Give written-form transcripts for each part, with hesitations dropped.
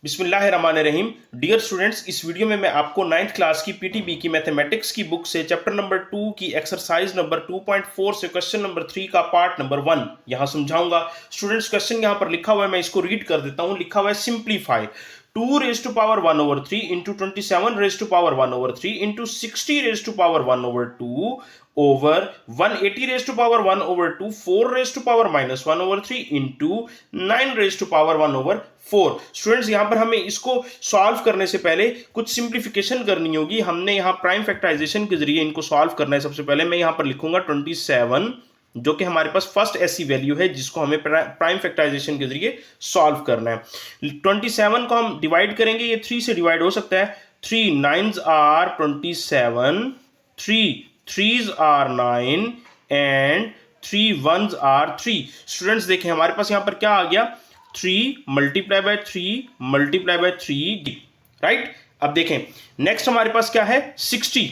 बिस्मिल्लाहिर्रहमानिर्रहीम। Dear students, इस video में मैं आपको 9th क्लास की पीटीबी की मैथमेटिक्स की बुक से चैप्टर नंबर 2 की एक्सरसाइज नंबर 2.4 से क्वेश्चन नंबर 3 का पार्ट नंबर 1 यहां समझाऊंगा। स्टूडेंट्स, क्वेश्चन यहां पर लिखा हुआ है, मैं इसको रीड कर देता हूं। लिखा हुआ है simplify 2 raise to power 1 over 3 into 27 raise to power 1 over 3 into 60 raise to power 1 over 2 over 180 raise to power 1 over 2 4 raise to power minus 1 over 3 into 9 raise to power 1 over 4। Students, यहां पर हमें इसको solve करने से पहले कुछ simplification करनी होगी। हमने यहां प्राइम फैक्टराइजेशन के जरिए इनको सॉल्व करना है। सबसे पहले मैं यहां पर लिखूंगा 27, जो कि हमारे पास फर्स्ट ऐसी वैल्यू है जिसको हमें प्राइम फैक्टराइजेशन के जरिए सॉल्व करना है। 27 को हम डिवाइड करेंगे, ये 3 से डिवाइड हो सकता है। 3 9s are 27, 3 3s are 9 and 3 1s are 3। Students देखें, हमारे पास यहां पर क्या आ गया, 3 multiply by 3 multiply by 3, right. अब देखें नेक्स्ट हमारे पास क्या है, 60।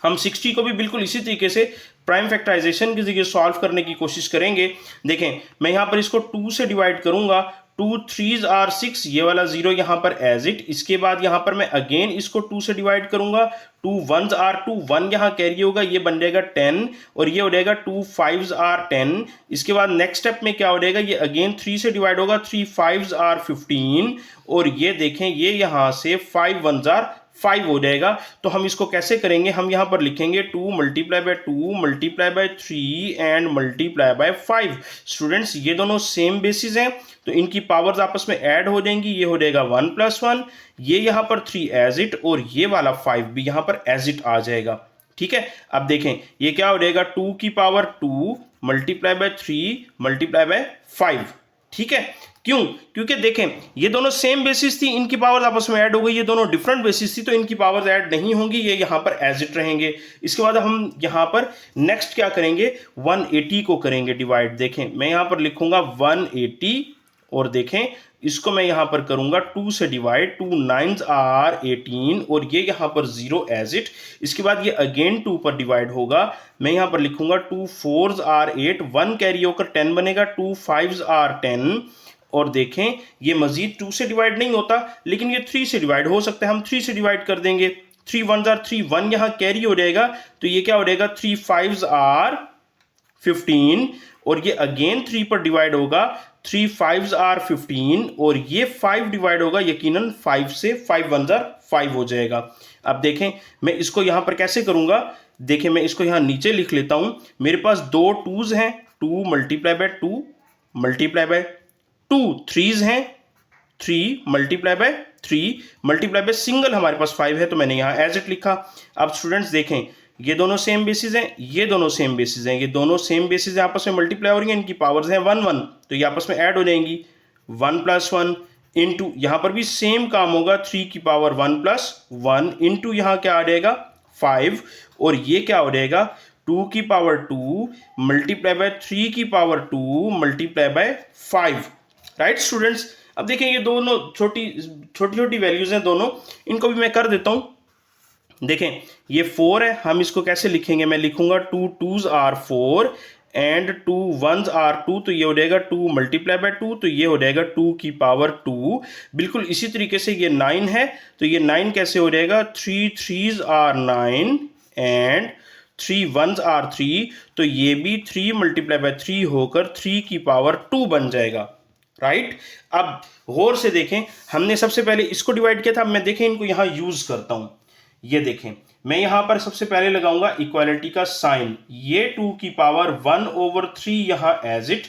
हम 60 को भी बिल्कुल इसी तरीके से प्राइम फैक्टराइजेशन के जरिए सॉल्व करने की कोशिश करेंगे। देखें, मैं यहां पर इसको 2 से डिवाइड करूंगा। 2 3s आर 6, ये वाला 0 यहां पर एज इट। इसके बाद यहां पर मैं अगेन इसको 2 से डिवाइड करूंगा। 2 1s आर 2, 1 यहां कैरी होगा, ये बन जाएगा 10 और ये हो जाएगा 2 5s आर 10। इसके बाद नेक्स्ट स्टेप में क्या हो जाएगा, ये अगेन 3 से डिवाइड होगा। 3 5s आर 15 और ये देखें, ये यहां से 5 1s आर 5 हो जाएगा। तो हम इसको कैसे करेंगे, हम यहां पर लिखेंगे 2 multiply by 2 multiply by 3 and multiply by 5। Students, ये दोनों सेम बेसिस हैं तो इनकी पावर्स आपस में ऐड हो जाएंगी। ये हो जाएगा 1 + 1, ये यहां पर 3 एज इट और ये वाला 5 भी यहां पर एज इट आ जाएगा। ठीक है, अब देखें ये क्या हो जाएगा, 2 की power 2 multiply by 3 multiply bye 5। ठीक है, क्यों? क्योंकि देखें ये दोनों सेम बेसिस थी, इनकी पावर्स आपस में ऐड हो गई। ये दोनों डिफरेंट बेसिस थी तो इनकी पावर्स ऐड नहीं होंगी, ये यहां पर एज इट रहेंगे। इसके बाद हम यहां पर नेक्स्ट क्या करेंगे, 180 को करेंगे डिवाइड। देखें मैं यहां पर लिखूंगा 180 और देखें इसको मैं यहां पर करूंगा 2 से डिवाइड। 2 9s आर 18 और ये यहां पर 0 एज इट। इसके बाद ये अगेन 2 पर डिवाइड होगा। मैं यहां पर लिखूंगा 2 4s आर 8, 1 कैरी होकर 10 बनेगा। 2 5s आर 10 और देखें ये मजीद 2 से डिवाइड नहीं होता लेकिन ये 3 से डिवाइड हो सकता है, हम 3 से डिवाइड कर देंगे। 3 1s आर 3, 1 यहां कैरी हो जाएगा तो ये क्या हो जाएगा, 3 5s आर 15 और ये अगेन 3 पर डिवाइड होगा। 3 5s आर 15 और ये 5 डिवाइड होगा यकीनन 5 से, 5 1s आर 5 हो जाएगा। अब देखें मैं इसको यहां पर कैसे करूंगा, देखें मैं इसको यहां नीचे लिख लेता हूं। मेरे पास 2 2s हैं, 2 multiply by 2 multiply by 2 3s हैं, 3 multiply by 3 multiply by single हमारे पास 5 है तो मैंने यहां एज इट लिखा। अब स्टूडेंट्स देखें ये दोनों सेम बेसिस हैं, ये दोनों सेम बेसिस हैं, ये दोनों सेम बेसिस हैं, आपस में मल्टीप्लाई हो रही हैं, इनकी पावर्स हैं 1 1 तो ये आपस में ऐड हो जाएंगी। 1 + 1 इंटू यहां पर भी सेम काम होगा, 3 की पावर 1 + 1 इंटू यहां क्या आ जाएगा 5 और ये क्या हो जाएगा 2 की पावर 2 मल्टीप्लाई बाय 3 की power 2 multiply by 5। Right students, अब देखें ये दोनों छोटी छोटी वैल्यूज हैं दोनों, इनको भी मैं कर देता हूं। देखें ये 4 है, हम इसको कैसे लिखेंगे, मैं लिखूंगा 2 2s are 4 and 2 1s are 2 तो ये हो जाएगा 2 मल्टीप्लाई बाय 2 तो ये हो जाएगा 2 की पावर 2। बिल्कुल इसी तरीके से ये 9 है तो ये 9 कैसे हो जाएगा, 3 3s are 9 and 3 1s are 3 तो ये भी 3 मल्टीप्लाई बाय 3 होकर 3 की पावर 2 बन जाएगा। राइट, अब गौर से देखें, हमने सबसे पहले इसको डिवाइड किया था, अब मैं देखें इनको यहां यूज करता हूं। ये देखें मैं यहां पर सबसे पहले लगाऊंगा इक्वालिटी का साइन, ये 2 की पावर 1 ओवर 3 यहां एज इट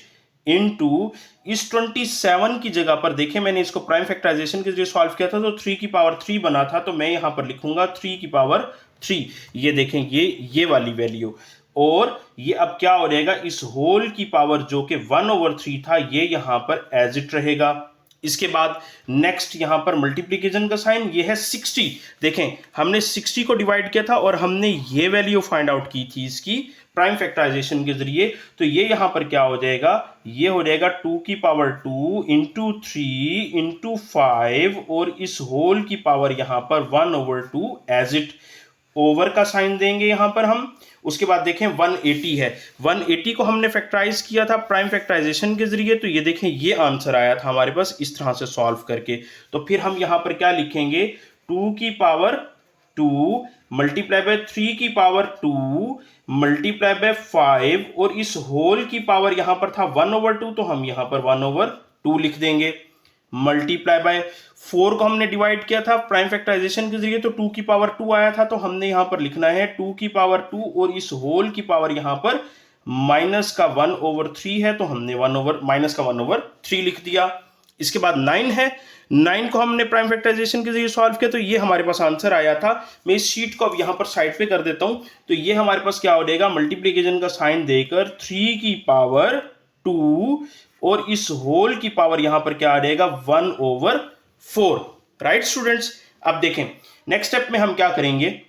इनटू इस 27 की जगह पर देखें मैंने इसको प्राइम फैक्टराइजेशन के जरिए सॉल्व किया था तो 3 की पावर 3 बना था तो मैं यहां पर लिखूंगा 3 की पावर 3। ये देखें ये वाली वैल्यू और ये अब क्या हो जाएगा, इस होल की पावर जो कि 1 ओवर 3 था ये यहां पर एज इट रहेगा। इसके बाद नेक्स्ट यहां पर मल्टीप्लिकेशन का साइन, ये है 60। देखें हमने 60 को डिवाइड किया था और हमने ये वैल्यू फाइंड आउट की थी इसकी प्राइम फैक्टराइजेशन के जरिए, तो ये यहां पर क्या हो जाएगा, ये हो जाएगा 2 की पावर 2 इंटू 3 इंटू 5 और इस होल की पावर यहां पर 1 ओवर 2 एज इट। ओवर का साइन देंगे यहां पर हम। उसके बाद देखें 180 है, 180 को हमने फैक्टराइज किया था प्राइम फैक्टराइजेशन के जरिए, तो ये देखें ये आंसर आया था हमारे पास इस तरह से सॉल्व करके। तो फिर हम यहां पर क्या लिखेंगे, 2 की पावर 2 मल्टीप्लाई बाय 3 की पावर 2 मल्टीप्लाई बाय 5, और इस होल की पावर यहां पर था 1/2, तो हम यहां पर 1/2 लिख देंगे। मल्टीप्लाई बाय 4 को हमने डिवाइड किया था प्राइम फैक्टराइजेशन के जरिए, तो 2 की पावर 2 आया था, तो हमने यहां पर लिखना है 2 की पावर 2, और इस होल की पावर यहां पर माइनस का 1/3 है, तो हमने माइनस का 1/3 लिख दिया। इसके बाद 9 है, 9 को हमने प्राइम फैक्टराइजेशन के जरिए सॉल्व किया, तो ये हमारे पास आंसर आया था। मैं इस शीट को अब यहां पर साइड पे कर देता हूं, तो ये हमारे पास क्या हो जाएगा, मल्टीप्लीकेशन का साइन देकर 3 की पावर 2 और इस होल की पावर यहां पर क्या आ जाएगा 1/4। राइट स्टूडेंट्स, अब देखें नेक्स्ट स्टेप में हम क्या करेंगे,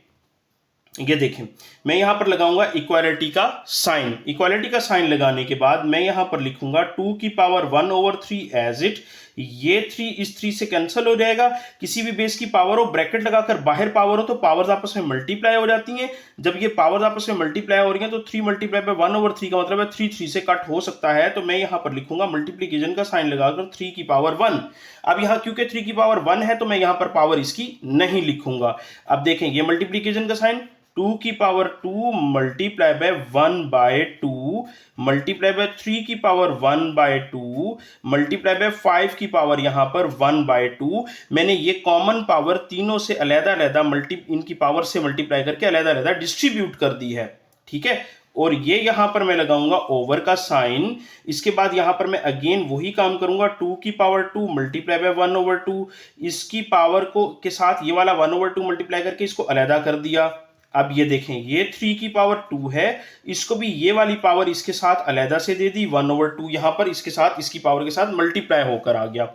ये देखें मैं यहां पर लगाऊंगा इक्वालिटी का साइन। इक्वालिटी का साइन लगाने के बाद मैं यहां पर लिखूंगा 2 की पावर 1/3 एज इट, ये 3 इस 3 से कैंसिल हो जाएगा। किसी भी बेस की पावर हो, ब्रैकेट लगाकर बाहर पावर हो तो पावर्स आपस में मल्टीप्लाई हो जाती हैं। जब ये पावर्स आपस में मल्टीप्लाई हो रही हैं तो 3 मल्टीप्लाई बाय 1/3 का मतलब है 3 से कट हो सकता है, तो मैं यहां पर लिखूंगा मल्टीप्लीकेशन का साइन लगाकर 3 की पावर 1। अब यहां क्योंकि 3 की पावर 1 है तो मैं यहां पर पावर इसकी नहीं लिखूंगा। अब देखें ये मल्टीप्लीकेशन का साइन 2 की power 2 multiply by 1/2 multiply by 3 की पावर 1/2 मल्टीप्लाई बाय 5 की पावर यहां पर 1/2। मैंने ये कॉमन पावर तीनों से अलग अलग इनकी पावर से मल्टीप्लाई करके अलग अलग डिस्ट्रीब्यूट कर दी है, ठीक है। और ये यहां पर मैं लगाऊंगा ओवर का साइन। इसके बाद यहां पर मैं अगेन वही काम करूंगा, 2 की पावर 2 मल्टीप्लाई बाय 1/2, इसकी पावर को के साथ ये वाला 1/2 मल्टीप्लाई करके इसको अलहदा कर दिया। अब ये देखें ये 3 की पावर 2 है, इसको भी ये वाली पावर इसके साथ अलहदा से दे दी 1/2, यहां पर इसके साथ इसकी पावर के साथ मल्टीप्लाई होकर आ गया।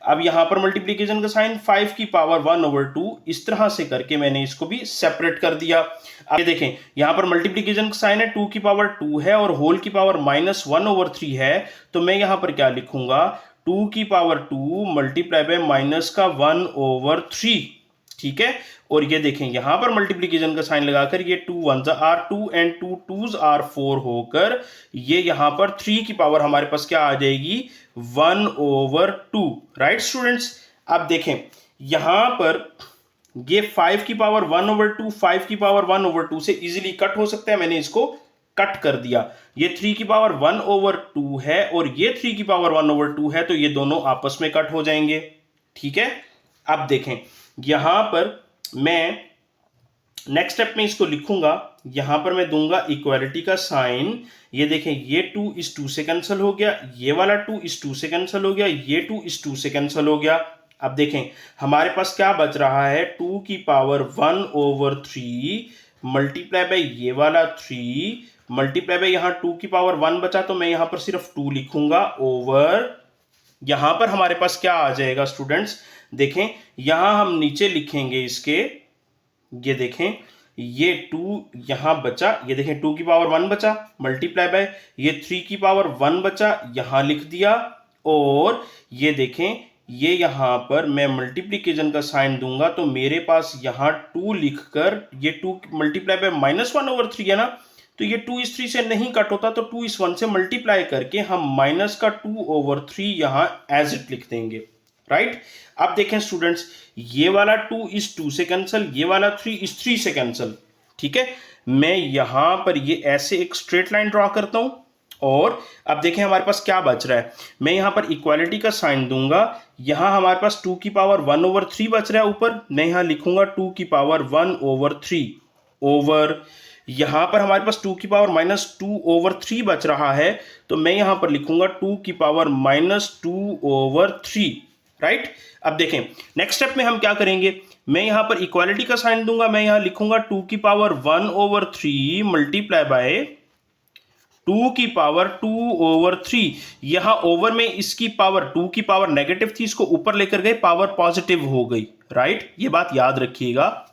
अब यहां पर मल्टीप्लीकेशन का साइन 5 की पावर 1/2, इस तरह से करके मैंने इसको भी सेपरेट कर दिया। अब ये देखें यहां पर मल्टीप्लीकेशन का साइन है 2 की पावर 2 है और होल की पावर -1/3 है, तो मैं यहां पर क्या लिखूंगा 2 की पावर 2 मल्टीप्लाई बाय माइनस का 1/3, ठीक है। और ये देखें यहां पर मल्टीप्लीकेशन का साइन लगाकर ये 2 1s are 2 and 2 2s are 4 होकर ये यहां पर 3 की पावर हमारे पास क्या आ जाएगी 1/2। राइट स्टूडेंट्स, अब देखें यहां पर ये 5 की पावर 1/2 5 की पावर 1/2 से इजीली कट हो सकता है, मैंने इसको कट कर दिया। ये 3 की पावर 1/2 है और ये 3 की पावर 1/2 है, तो ये दोनों आपस में कट हो जाएंगे, ठीक है। अब देखें यहां पर मैं नेक्स्ट स्टेप में इसको लिखूंगा, यहां पर मैं दूंगा इक्वालिटी का साइन। ये देखें ये 2 इस 2 से कैंसिल हो गया, ये वाला 2 इस 2 से कैंसिल हो गया, ये 2 इस 2 से कैंसिल हो गया। अब देखें हमारे पास क्या बच रहा है 2 की पावर 1/3 मल्टीप्लाई बाय ये वाला 3 मल्टीप्लाई बाय यहां 2 की पावर 1 बचा, तो मैं यहां पर सिर्फ 2 लिखूंगा ओवर। यहां पर हमारे पास क्या आ जाएगा स्टूडेंट्स, देखें यहां हम नीचे लिखेंगे इसके, ये देखें ये 2 यहां बचा, ये देखें 2 की पावर 1 बचा मल्टीप्लाई बाय ये 3 की पावर 1 बचा, यहां लिख दिया। और ये देखें ये यहां पर मैं मल्टीप्लीकेशन का साइन दूंगा, तो मेरे पास यहां 2 लिखकर ये 2 मल्टीप्लाई बाय -1/3 है ना, तो ये 2 इस 3 से नहीं कट होता, तो 2 इस 1 से मल्टीप्लाई करके हम माइनस का 2/3 यहां एज इट लिख देंगे। राइट, अब देखें स्टूडेंट्स ये वाला 2 इस 2 से कैंसिल, ये वाला 3 इस 3 से कैंसिल, ठीक है। मैं यहां पर ये ऐसे एक स्ट्रेट लाइन ड्रॉ करता हूं और अब देखें हमारे पास क्या बच रहा है, मैं यहां पर इक्वालिटी का साइन दूंगा। यहां हमारे पास 2 की पावर 1/3 बच रहा है ऊपर, मैं यहां लिखूंगा 2 की पावर 1/3 ओवर। यहां पर हमारे पास 2 की पावर -2/3 बच रहा है, तो मैं यहां पर लिखूंगा 2 की पावर -2/3। राइट, अब देखें नेक्स्ट स्टेप में हम क्या करेंगे, मैं यहां पर इक्वालिटी का साइन दूंगा, मैं यहां लिखूंगा 2 की पावर 1/3 मल्टीप्लाई बाय 2 की पावर 2/3। यहां ओवर में इसकी पावर 2 की पावर नेगेटिव थी, इसको ऊपर लेकर गए पावर पॉजिटिव हो गई। राइट, ये बात याद रखिएगा,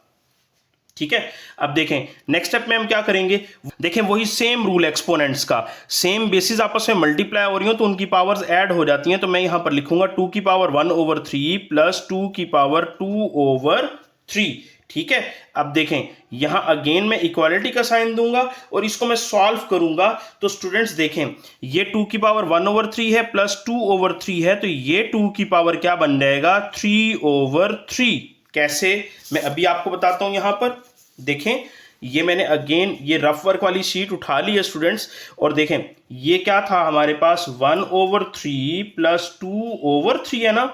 ठीक है। अब देखें नेक्स्ट स्टेप में हम क्या करेंगे, देखें वही सेम रूल एक्सपोनेंट्स का, सेम बेसिस आपस में मल्टीप्लाई हो रही हो तो उनकी पावर्स ऐड हो जाती हैं, तो मैं यहां पर लिखूंगा 2 की पावर 1/3 प्लस 2 की पावर 2/3। ठीक है। अब देखें यहां अगेन मैं इक्वालिटी का साइन दूंगा और इसको मैं सॉल्व करूंगा। तो स्टूडेंट्स देखें ये 2 की पावर 1/3 है प्लस 2/3 है, तो ये 2 की पावर क्या बन जाएगा 3/3। कैसे, मैं अभी आपको बताता हूं। यहां पर देखें ये मैंने अगेन ये रफ वर्क वाली शीट उठा ली है स्टूडेंट्स, और देखें ये क्या था हमारे पास 1/3 प्लस 2/3 है ना।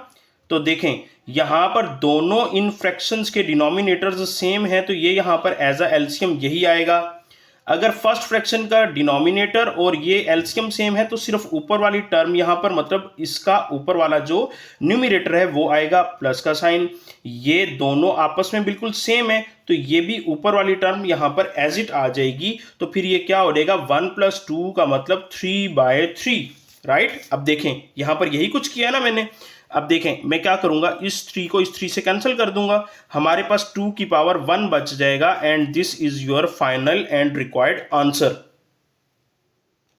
तो देखें यहां पर दोनों इन फ्रैक्शंस के डिनोमिनेटर्स सेम है, तो ये यहां पर एज अ एलसीएम यही आएगा। अगर फर्स्ट फ्रैक्शन का डिनोमिनेटर और ये एलसीएम सेम है तो सिर्फ ऊपर वाली टर्म यहां पर मतलब इसका ऊपर वाला जो न्यूमरेटर है वो आएगा प्लस का साइन। ये दोनों आपस में बिल्कुल सेम है तो ये भी ऊपर वाली टर्म यहां पर एज इट आ जाएगी। तो फिर ये क्या हो जाएगा 1 + 2 का मतलब 3/3, राइट। अब देखें यहां पर यही कुछ किया ना मैंने। अब देखें मैं क्या करूंगा, इस 3 को इस 3 से कैंसिल कर दूंगा, हमारे पास 2 की पावर 1 बच जाएगा। And this is your final and required answer.